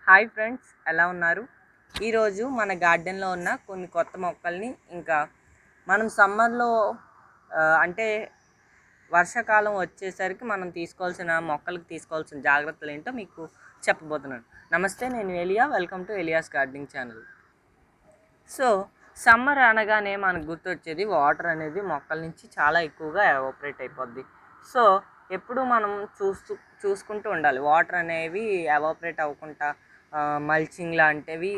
Hi friends, ఎలా ఉన్నారు? ఈరోజు మన గార్డెన్లో ఉన్న కొన్ని కొత్త మొక్కల్ని ఇంకా మనం సమ్మర్లో అంటే వర్షాకాలం వచ్చేసరికి మనం మొక్కలకు తీసుకోవాల్సిన జాగ్రత్తలు ఏంటో మీకు చెప్పబోతున్నాను. నమస్తే, నేను Eliya. Welcome to Eliya's gardening channel. So summer అనగానే మనకు గుర్తొచ్చేది వాటర్ అనేది మొక్కల నుంచి చాలా ఎక్కువగా ఎవాపరేట్ అయిపోద్ది. సో ఎప్పుడు మనం చూసుకుంటూ ఉండాలి వాటర్ అనేవి ఎవాపరేట్ అవ్వకుండా. మల్చింగ్ లాంటివి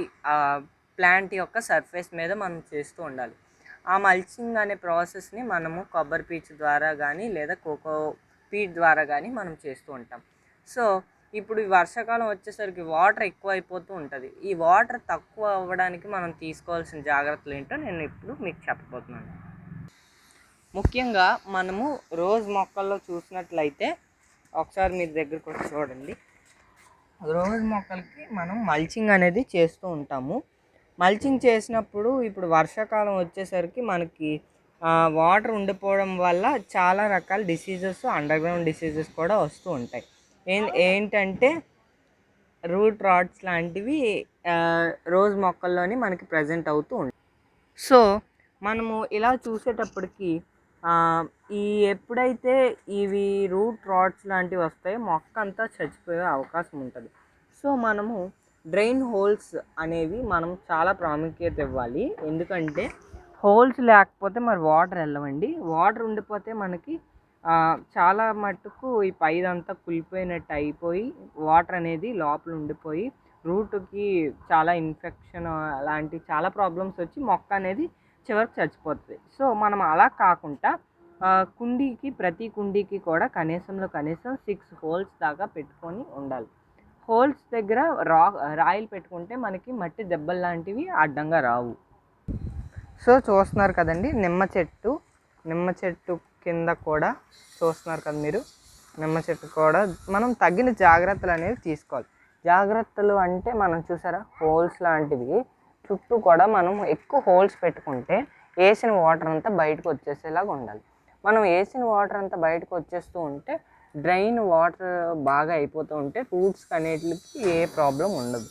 ప్లాంట్ యొక్క సర్ఫేస్ మీద మనం చేస్తూ ఉండాలి. ఆ మల్చింగ్ అనే ప్రాసెస్ని మనము కొబ్బరి పీచు ద్వారా కానీ లేదా కోకో పీట్ ద్వారా కానీ మనం చేస్తూ ఉంటాం. సో ఇప్పుడు ఈ వర్షాకాలం వచ్చేసరికి వాటర్ ఎక్కువ అయిపోతూ ఉంటుంది. ఈ వాటర్ తక్కువ అవ్వడానికి మనం తీసుకోవాల్సిన జాగ్రత్తలు ఏంటో నేను ఇప్పుడు మీకు చెప్పబోతున్నాను. ముఖ్యంగా మనము రోజ్ మొక్కల్లో చూసినట్లయితే ఒకసారి మీరు దగ్గరకు వచ్చి చూడండి. రోజ్ మొక్కలకి మనం మల్చింగ్ అనేది చేస్తూ ఉంటాము. మల్చింగ్ చేసినప్పుడు ఇప్పుడు వర్షాకాలం వచ్చేసరికి మనకి వాటర్ ఉండిపోవడం వల్ల చాలా రకాల డిసీజెస్, అండర్ గ్రౌండ్ డిసీజెస్ కూడా వస్తూ ఉంటాయి. ఏంటంటే రూట్ రాట్స్ లాంటివి రోజ్ మొక్కల్లోని మనకి ప్రజెంట్ అవుతూ ఉంటాయి. సో మనము ఇలా చూసేటప్పటికి ఎప్పుడైతే ఇవి రూట్ రాట్స్ లాంటివి వస్తాయో మొక్క అంతా చచ్చిపోయే అవకాశం ఉంటుంది. సో మనము డ్రైన్ హోల్స్ అనేవి మనం చాలా ప్రాముఖ్యత ఇవ్వాలి. ఎందుకంటే హోల్స్ లేకపోతే మరి వాటర్ వెళ్ళవండి. వాటర్ ఉండిపోతే మనకి చాలా మట్టుకు ఈ పైదంతా కులిపోయినట్టు అయిపోయి వాటర్ అనేది లోపల ఉండిపోయి రూట్కి చాలా ఇన్ఫెక్షన్ అలాంటి చాలా ప్రాబ్లమ్స్ వచ్చి మొక్క అనేది చివరికి చచ్చిపోతుంది. సో మనం అలా కాకుండా ప్రతి కుండీకి కూడా కనీసం 6 హోల్స్ దాకా పెట్టుకొని ఉండాలి. హోల్స్ దగ్గర రాయిలు పెట్టుకుంటే మనకి మట్టి దెబ్బలు లాంటివి అడ్డంగా రావు. సో చూస్తున్నారు కదండి, నిమ్మ చెట్టు కింద కూడా చూస్తున్నారు కదా మీరు. నిమ్మ చెట్టు కూడా మనం తగిన జాగ్రత్తలు అనేవి తీసుకోవాలి. జాగ్రత్తలు అంటే మనం చూసారా, హోల్స్ లాంటివి చుట్టూ కూడా మనం ఎక్కువ హోల్స్ పెట్టుకుంటే వేసిన వాటర్ అంతా బయటకు వచ్చేసేలాగా ఉండాలి. మనం వేసిన వాటర్ అంతా బయటకు వచ్చేస్తూ ఉంటే డ్రైన్ వాటర్ బాగా అయిపోతూ ఉంటే రూట్స్కి అనేటికి ఏ ప్రాబ్లం ఉండదు.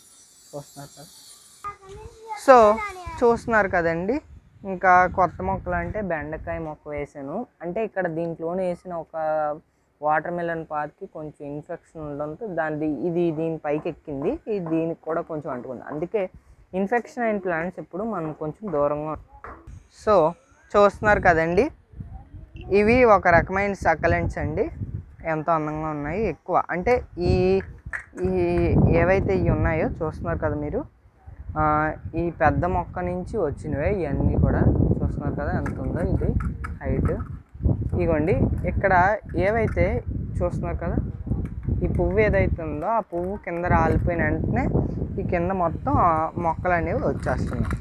చూస్తున్నారు కదండి. ఇంకా కొత్త మొక్కలు అంటే బెండకాయ మొక్క వేసాను. అంటే ఇక్కడ దీంట్లోనే వేసిన ఒక వాటర్ మెలన్ పాత్కి కొంచెం ఇన్ఫెక్షన్ ఉండడంతో దీని పైకి ఎక్కింది. ఇది దీనికి కూడా కొంచెం అంటుకుంది. అందుకే ఇన్ఫెక్షన్ అయిన ప్లాంట్స్ ఎప్పుడు మనం కొంచెం దూరంగా. సో చూస్తున్నారు కదండి, ఇవి ఒక రకమైన సకలెంట్స్ అండి. ఎంతో అందంగా ఉన్నాయి. ఎక్కువ అంటే ఈ ఏవైతే ఇవి ఉన్నాయో చూస్తున్నారు కదా మీరు, ఈ పెద్ద మొక్క నుంచి వచ్చినవే ఇవన్నీ కూడా. చూస్తున్నారు కదా ఎంత ఉందో ఇది హైట్. ఇగోండి ఇక్కడ ఏవైతే చూస్తున్నారు కదా, ఈ పువ్వు ఏదైతే ఉందో ఆ పువ్వు కింద రాలిపోయిన వెంటనే ఈ కింద మొత్తం మొక్కలు అనేవి వచ్చేస్తున్నాయి.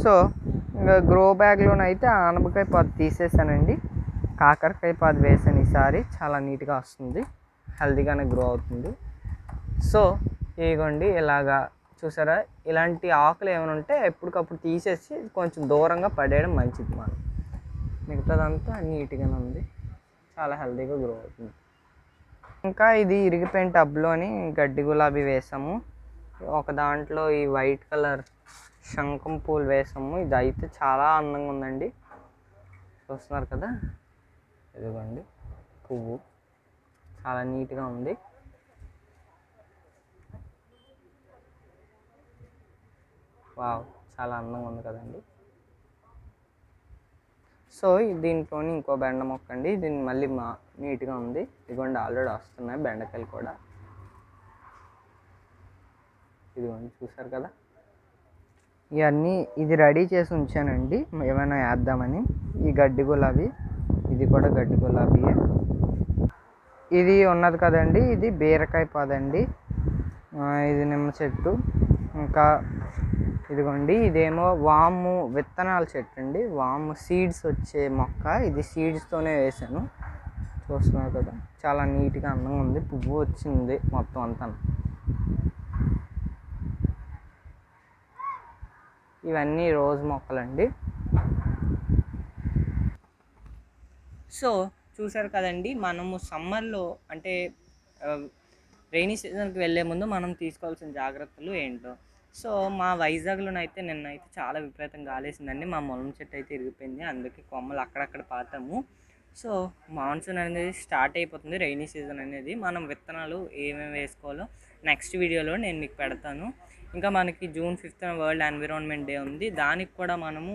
సో గ్రో బ్యాగ్లోనైతే ఆనపకాయ పాదు తీసేసానండి, కాకరకాయ పాదు వేసాను. ఈసారి చాలా నీట్గా వస్తుంది, హెల్తీగానే గ్రో అవుతుంది. సో ఇదిగోండి ఇలాగా చూసారా, ఇలాంటి ఆకులు ఏమైనా ఉంటే ఎప్పటికప్పుడు తీసేసి కొంచెం దూరంగా పడేయడం మంచిది. మిగతాదంతా నీట్గానే ఉంది, చాలా హెల్తీగా గ్రో అవుతుంది. ఇంకా ఇది ఇరిగిపోయిన టబ్లోని గడ్డి గులాబీ వేసాము. ఒక దాంట్లో ఈ వైట్ కలర్ శంఖం పూలు వేసాము. ఇది అయితే చాలా అందంగా ఉందండి. చూస్తున్నారు కదా, ఇదిగోండి పువ్వు చాలా నీట్గా ఉంది. వావ్, చాలా అందంగా ఉంది కదండి. సో దీంట్లోని ఇంకో బెండ మొక్క అండి. దీన్ని మళ్ళీ నీట్గా ఉంది. ఇదిగోండి ఆల్రెడీ వస్తున్నాయి బెండకాయలు కూడా. ఇదిగోండి చూసారు కదా, ఇవన్నీ ఇది రెడీ చేసి ఉంచానండి ఏమైనా వేద్దామని. ఈ గడ్డి గులాబీ, ఇది కూడా గడ్డి గులాబీయే. ఇది ఉన్నది కదండి, ఇది బీరకాయ పాదండి. ఇది నిమ్మ చెట్టు. ఇంకా ఇదిగోండి ఇదేమో వాము విత్తనాల చెట్టు అండి, వాము సీడ్స్ వచ్చే మొక్క. ఇది సీడ్స్తోనే వేసాను. చూస్తున్నారు కదా, చాలా నీట్గా అందంగా ఉంది. పువ్వు వచ్చింది మొత్తం అంతా. ఇవన్నీ రోజ్ మొక్కలండి. సో చూసారు కదండి, మనము సమ్మర్లో అంటే రెయినీ సీజన్కి వెళ్ళే ముందు మనం తీసుకోవాల్సిన జాగ్రత్తలు ఏంటో. సో మా వైజాగ్లోనైతే నిన్నైతే చాలా విపరీతంగా గాలేసిందండి. మా ముళ్ళ చెట్టు అయితే ఇరిగిపోయింది, అందుకే కొమ్మలు అక్కడక్కడ పాతాము. సో మాన్సూన్ అనేది స్టార్ట్ అయిపోతుంది, రెయినీ సీజన్ అనేది. మనం విత్తనాలు ఏమేమి వేసుకోవాలో నెక్స్ట్ వీడియోలో నేను మీకు పెడతాను. ఇంకా మనకి June 5th world environment day ఉంది. దానికి కూడా మనము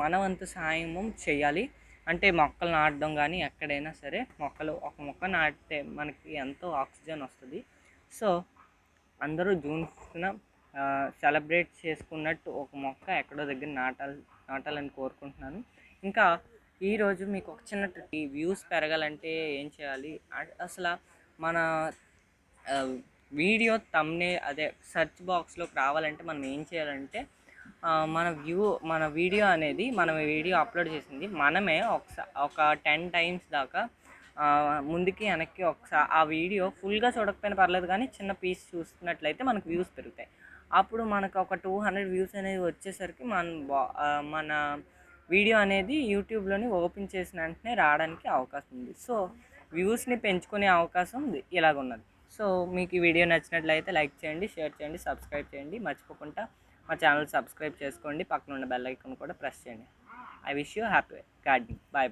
మన వంతు సాయము చేయాలి. అంటే మొక్కలు నాటడం కానీ ఎక్కడైనా సరే ఒక మొక్క నాటితే మనకి ఎంతో ఆక్సిజన్ వస్తుంది. సో అందరూ June 5th సెలబ్రేట్ చేసుకున్నట్టు ఒక మొక్క ఎక్కడో దగ్గర నాటాలని కోరుకుంటున్నాను. ఇంకా ఈరోజు మీకు ఒక చిన్న వ్యూస్ పెరగాలంటే ఏం చేయాలి, అసలు మన వీడియో అదే సెర్చ్ బాక్స్లోకి రావాలంటే మనం ఏం చేయాలంటే మన వీడియో అనేది మనం వీడియో అప్లోడ్ చేసింది మనమే ఒక 10 times దాకా ముందుకి వెనక్కి ఒకసారి ఆ వీడియో ఫుల్గా చూడకపోయినా పర్లేదు, కానీ చిన్న పీస్ చూస్తున్నట్లయితే మనకు వ్యూస్ పెరుగుతాయి. అప్పుడు మనకు ఒక 200 వ్యూస్ అనేది వచ్చేసరికి మన వీడియో అనేది యూట్యూబ్లోని ఓపెన్ చేసిన వెంటనే రావడానికి అవకాశం ఉంది. సో వ్యూస్ని పెంచుకునే అవకాశం ఇలాగున్నది. సో మీకు ఈ వీడియో నచ్చినట్లయితే లైక్ చేయండి, షేర్ చేయండి, సబ్స్క్రైబ్ చేయండి. మర్చిపోకుండా మా ఛానల్ సబ్స్క్రైబ్ చేసుకోండి, పక్కన ఉన్న బెల్ ఐకాన్ కూడా ప్రెస్ చేయండి. I wish you happy gardening. Bye bye.